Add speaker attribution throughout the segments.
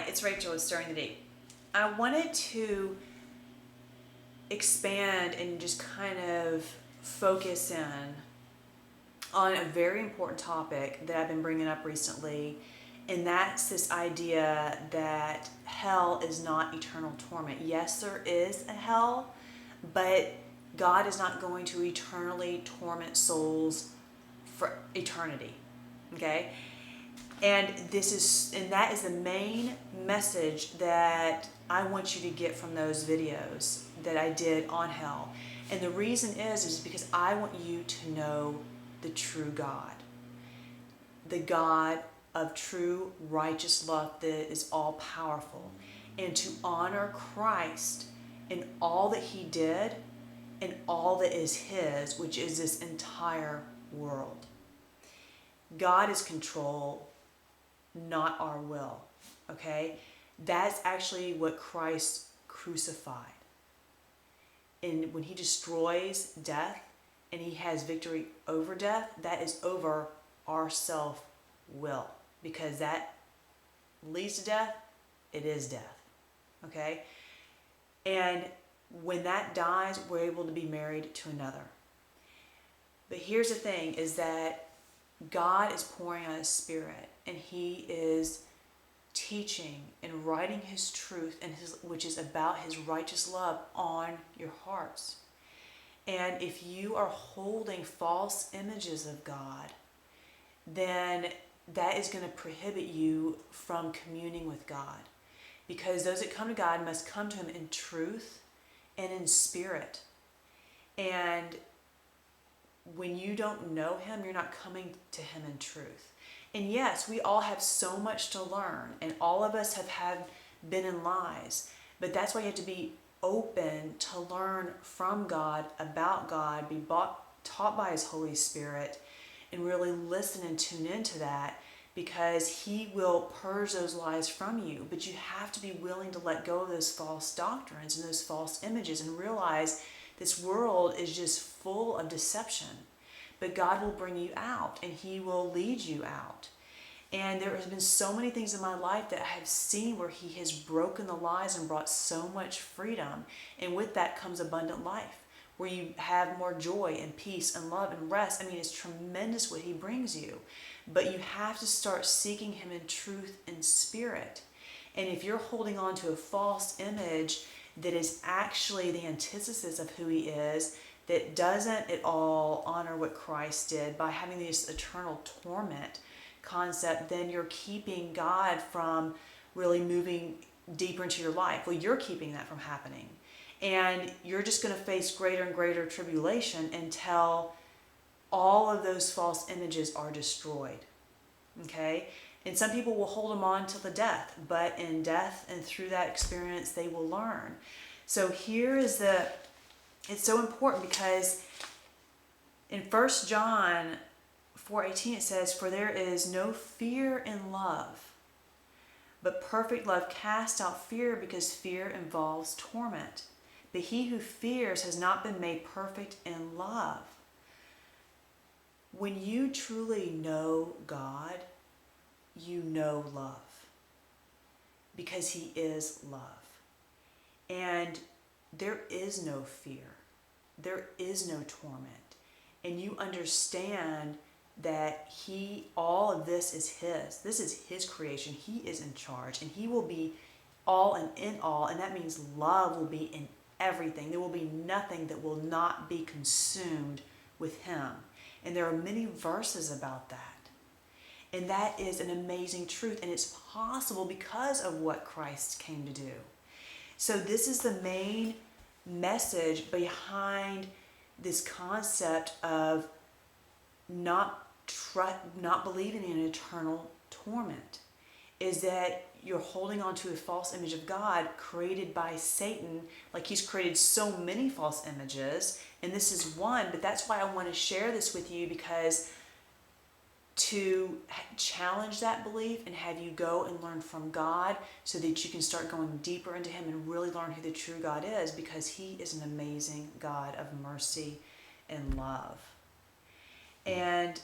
Speaker 1: Hi, it's Rachel with Stirring the Deep. I wanted to expand and just kind of focus in on a very important topic that I've been bringing up recently, and that's this idea that hell is not eternal torment. Yes, there is a hell, but God is not going to eternally torment souls for eternity. Okay? And that is the main message that I want you to get from those videos that I did on hell. And the reason is because I want you to know the true God. The God of true righteous love that is all powerful. And to honor Christ in all that he did and all that is his, which is this entire world. God is control, not our will. Okay? That's actually what Christ crucified. And when he destroys death and he has victory over death, that is over our self-will. Because that leads to death, it is death. Okay? And when that dies, we're able to be married to another. But here's the thing, is that God is pouring out his Spirit, and he is teaching and writing his truth, and which is about his righteous love, on your hearts. And if you are holding false images of God, then that is going to prohibit you from communing with God. Because those that come to God must come to him in truth and in spirit. And when you don't know him, you're not coming to him in truth. And yes, we all have so much to learn, and all of us have been in lies. But that's why you have to be open to learn from God, about God, be taught by his Holy Spirit, and really listen and tune into that, because he will purge those lies from you. But you have to be willing to let go of those false doctrines and those false images and realize this world is just full of deception. But God will bring you out, and he will lead you out. And there has been so many things in my life that I have seen where he has broken the lies and brought so much freedom. And with that comes abundant life, where you have more joy and peace and love and rest. I mean, it's tremendous what he brings you. But you have to start seeking him in truth and spirit. And if you're holding on to a false image that is actually the antithesis of who he is, that doesn't at all honor what Christ did by having this eternal torment concept, then you're keeping God from really moving deeper into your life. Well, you're keeping that from happening. And you're just going to face greater and greater tribulation until all of those false images are destroyed. Okay? And some people will hold them on till the death, but in death and through that experience, they will learn. So here is it's so important, because in 1 John 4:18 it says, "For there is no fear in love, but perfect love casts out fear, because fear involves torment. But he who fears has not been made perfect in love." When you truly know God, you know love, because he is love. And there is no fear. There is no torment. And you understand that all of this is his. This is his creation. He is in charge, and he will be all and in all. And that means love will be in everything. There will be nothing that will not be consumed with him. And there are many verses about that. And that is an amazing truth. And it's possible because of what Christ came to do. So this is the main message behind this concept of not believing in eternal torment, is that you're holding on to a false image of God created by Satan. Like, he's created so many false images, and this is one. But that's why I want to share this with you, because to challenge that belief and have you go and learn from God, so that you can start going deeper into him and really learn who the true God is, because he is an amazing God of mercy and love. And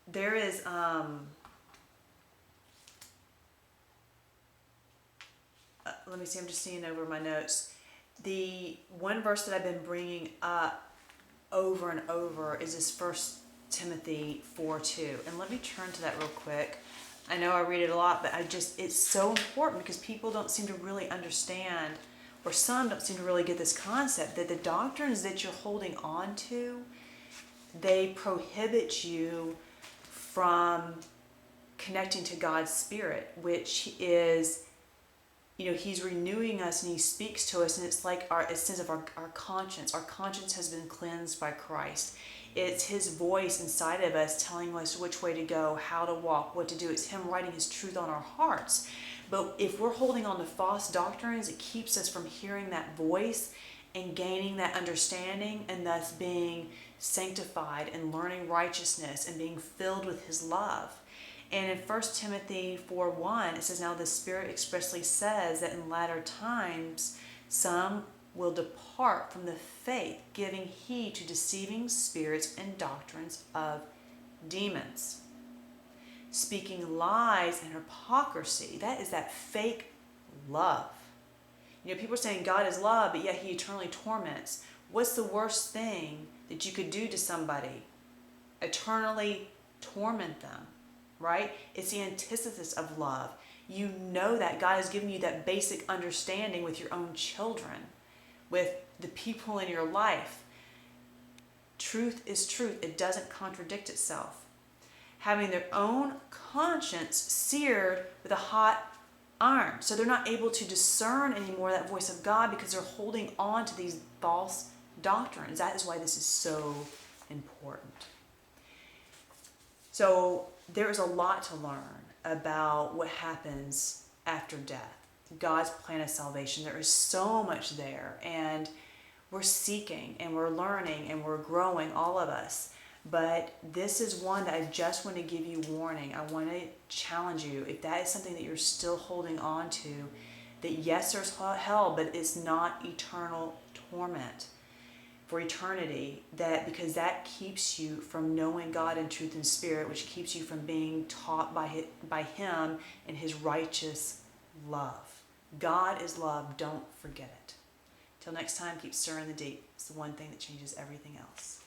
Speaker 1: there is let me see, I'm just seeing over my notes. The one verse that I've been bringing up over and over is this First Timothy 4:2. And let me turn to that real quick. I know I read it a lot, but it's so important because people don't seem to really understand, or some don't seem to really get this concept that the doctrines that you're holding on to, they prohibit you from connecting to God's Spirit, which is, He's renewing us and He speaks to us, and it's like it says of our conscience. Our conscience has been cleansed by Christ. It's His voice inside of us telling us which way to go, how to walk, what to do. It's Him writing His truth on our hearts. But if we're holding on to false doctrines, it keeps us from hearing that voice and gaining that understanding, and thus being sanctified and learning righteousness and being filled with His love. And in 1 Timothy 4:1, it says, "Now the Spirit expressly says that in latter times some will depart from the faith, giving heed to deceiving spirits and doctrines of demons, speaking lies and hypocrisy." That is that fake love. People are saying God is love, but yet He eternally torments. What's the worst thing that you could do to somebody? Eternally torment them. Right? It's the antithesis of love. You know that God has given you that basic understanding with your own children, with the people in your life. Truth is truth. It doesn't contradict itself. Having their own conscience seared with a hot iron. So they're not able to discern anymore that voice of God because they're holding on to these false doctrines. That is why this is so important. So there is a lot to learn about what happens after death, God's plan of salvation. There is so much there, and we're seeking and we're learning and we're growing, all of us. But this is one that I just want to give you warning. I want to challenge you, if that is something that you're still holding on to, that yes, there's hell, but it's not eternal torment for eternity, because that keeps you from knowing God in truth and spirit, which keeps you from being taught by Him in His righteous love. God is love. Don't forget it. Till next time, keep stirring the deep. It's the one thing that changes everything else.